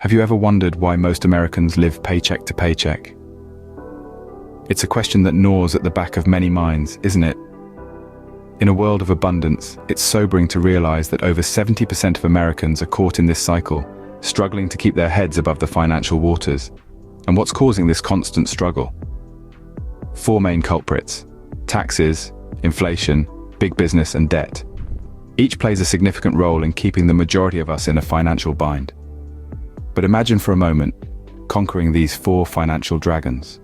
Have you ever wondered why most Americans live paycheck to paycheck? It's a question that gnaws at the back of many minds, isn't it? In a world of abundance, it's sobering to realize that over 70% of Americans are caught in this cycle, struggling to keep their heads above the financial waters. And what's causing this constant struggle? Four main culprits: taxes, inflation, big business, and debt. Each plays a significant role in keeping the majority of us in a financial bind. But imagine for a moment conquering these four financial dragons.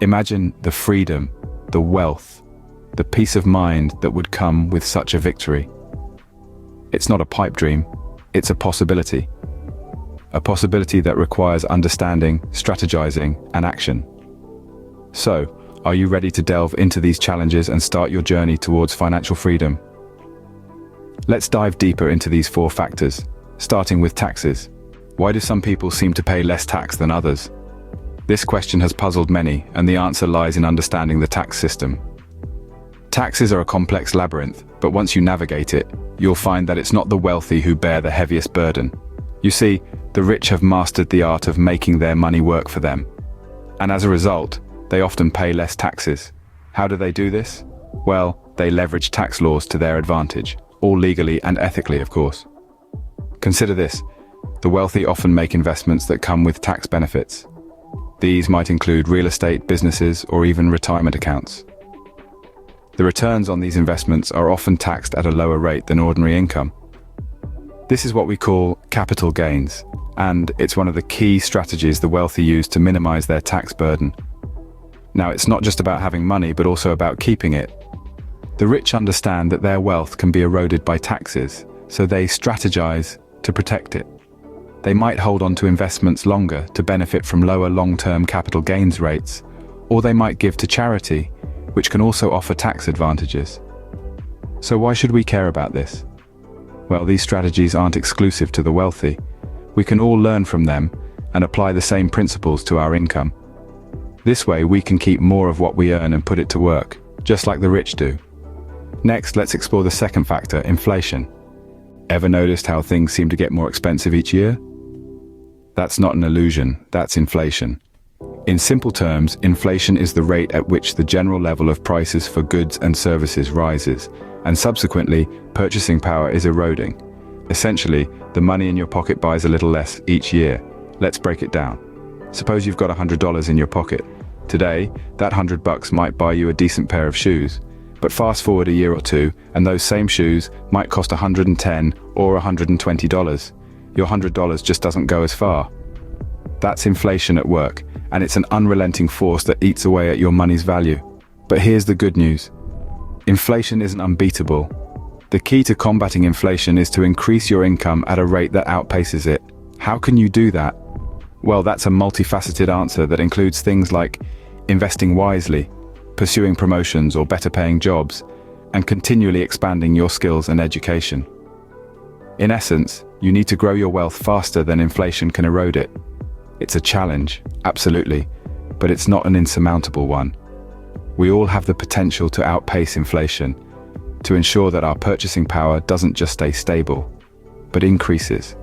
Imagine the freedom, the wealth, the peace of mind that would come with such a victory. It's not a pipe dream, it's a possibility. A possibility that requires understanding, strategizing, and action. So, are you ready to delve into these challenges and start your journey towards financial freedom? Let's dive deeper into these four factors, starting with taxes. Why do some people seem to pay less tax than others? This question has puzzled many, and the answer lies in understanding the tax system. Taxes are a complex labyrinth, but once you navigate it, you'll find that it's not the wealthy who bear the heaviest burden. You see, the rich have mastered the art of making their money work for them. And as a result, they often pay less taxes. How do they do this? Well, they leverage tax laws to their advantage, all legally and ethically, of course. Consider this: the wealthy often make investments that come with tax benefits. These might include real estate, businesses, or even retirement accounts. The returns on these investments are often taxed at a lower rate than ordinary income. This is what we call capital gains, and it's one of the key strategies the wealthy use to minimize their tax burden. Now, it's not just about having money, but also about keeping it. The rich understand that their wealth can be eroded by taxes, so they strategize to protect it. They might hold on to investments longer to benefit from lower long-term capital gains rates, or they might give to charity, which can also offer tax advantages. So why should we care about this? Well, these strategies aren't exclusive to the wealthy. We can all learn from them and apply the same principles to our income. This way, we can keep more of what we earn and put it to work, just like the rich do. Next, let's explore the second factor, inflation. Ever noticed how things seem to get more expensive each year? That's not an illusion, that's inflation. In simple terms, inflation is the rate at which the general level of prices for goods and services rises, and subsequently, purchasing power is eroding. Essentially, the money in your pocket buys a little less each year. Let's break it down. Suppose you've got $100 in your pocket. Today, that $100 might buy you a decent pair of shoes. But fast forward a year or two, and those same shoes might cost $110 or $120. Your $100 just doesn't go as far. That's inflation at work, and it's an unrelenting force that eats away at your money's value. But here's the good news. Inflation isn't unbeatable. The key to combating inflation is to increase your income at a rate that outpaces it. How can you do that? Well, that's a multifaceted answer that includes things like investing wisely, pursuing promotions or better paying jobs, and continually expanding your skills and education. In essence, you need to grow your wealth faster than inflation can erode it. It's a challenge, absolutely, but it's not an insurmountable one. We all have the potential to outpace inflation, to ensure that our purchasing power doesn't just stay stable, but increases.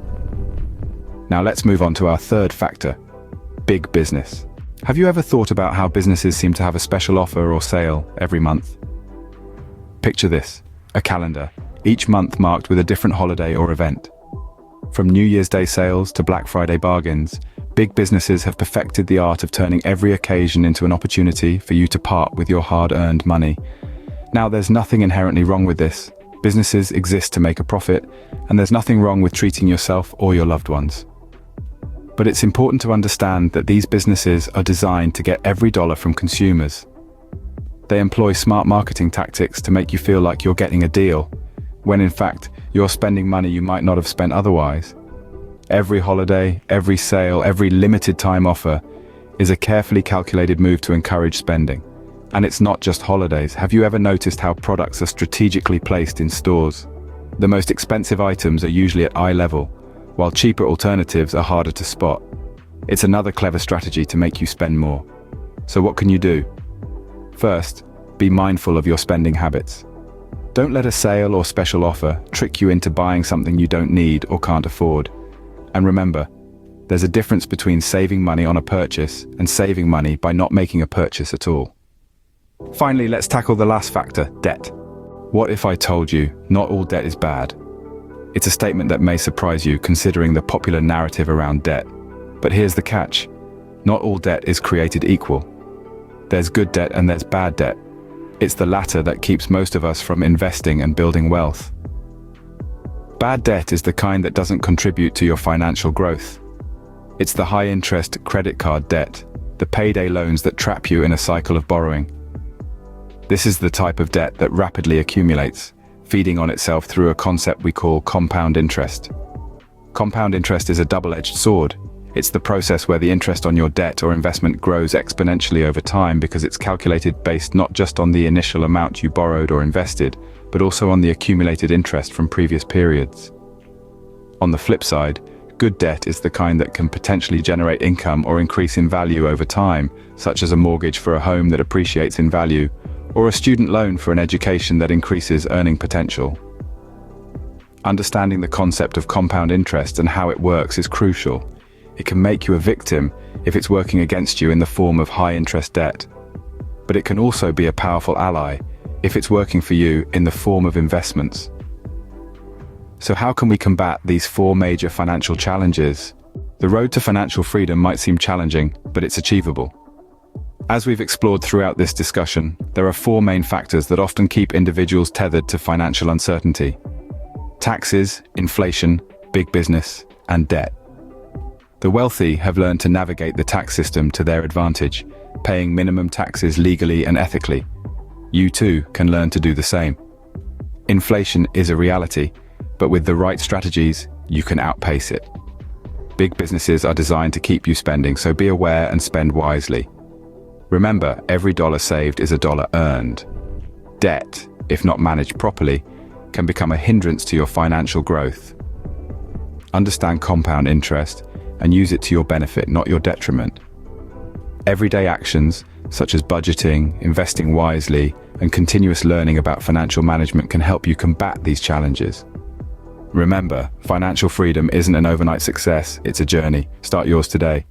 Now let's move on to our third factor, big business. Have you ever thought about how businesses seem to have a special offer or sale every month? Picture this, a calendar, each month marked with a different holiday or event. From New Year's Day sales to Black Friday bargains, big businesses have perfected the art of turning every occasion into an opportunity for you to part with your hard-earned money. Now, there's nothing inherently wrong with this. Businesses exist to make a profit, and there's nothing wrong with treating yourself or your loved ones. But it's important to understand that these businesses are designed to get every dollar from consumers. They employ smart marketing tactics to make you feel like you're getting a deal, when in fact, you're spending money you might not have spent otherwise. Every holiday, every sale, every limited time offer is a carefully calculated move to encourage spending. And it's not just holidays. Have you ever noticed how products are strategically placed in stores? The most expensive items are usually at eye level, while cheaper alternatives are harder to spot. It's another clever strategy to make you spend more. So what can you do? First, be mindful of your spending habits. Don't let a sale or special offer trick you into buying something you don't need or can't afford. And remember, There's a difference between saving money on a purchase and saving money by not making a purchase at all. Finally, let's tackle the last factor, debt. What if I told you not all debt is bad? It's a statement that may surprise you considering the popular narrative around debt. But here's the catch. Not all debt is created equal. There's good debt and there's bad debt. It's the latter that keeps most of us from investing and building wealth. Bad debt is the kind that doesn't contribute to your financial growth. It's the high-interest credit card debt, the payday loans that trap you in a cycle of borrowing. This is the type of debt that rapidly accumulates, feeding on itself through a concept we call compound interest. Compound interest is a double-edged sword. It's the process where the interest on your debt or investment grows exponentially over time because it's calculated based not just on the initial amount you borrowed or invested, but also on the accumulated interest from previous periods. On the flip side, good debt is the kind that can potentially generate income or increase in value over time, such as a mortgage for a home that appreciates in value, or a student loan for an education that increases earning potential. Understanding the concept of compound interest and how it works is crucial. It can make you a victim if it's working against you in the form of high-interest debt. But it can also be a powerful ally if it's working for you in the form of investments. So how can we combat these four major financial challenges? The road to financial freedom might seem challenging, but it's achievable. As we've explored throughout this discussion, there are four main factors that often keep individuals tethered to financial uncertainty: taxes, inflation, big business, and debt. The wealthy have learned to navigate the tax system to their advantage, paying minimum taxes legally and ethically. You too can learn to do the same. Inflation is a reality, but with the right strategies, you can outpace it. Big businesses are designed to keep you spending, so be aware and spend wisely. Remember, every dollar saved is a dollar earned. Debt, if not managed properly, can become a hindrance to your financial growth. Understand compound interest and use it to your benefit, not your detriment. Everyday actions, such as budgeting, investing wisely, and continuous learning about financial management can help you combat these challenges. Remember, financial freedom isn't an overnight success, it's a journey. Start yours today.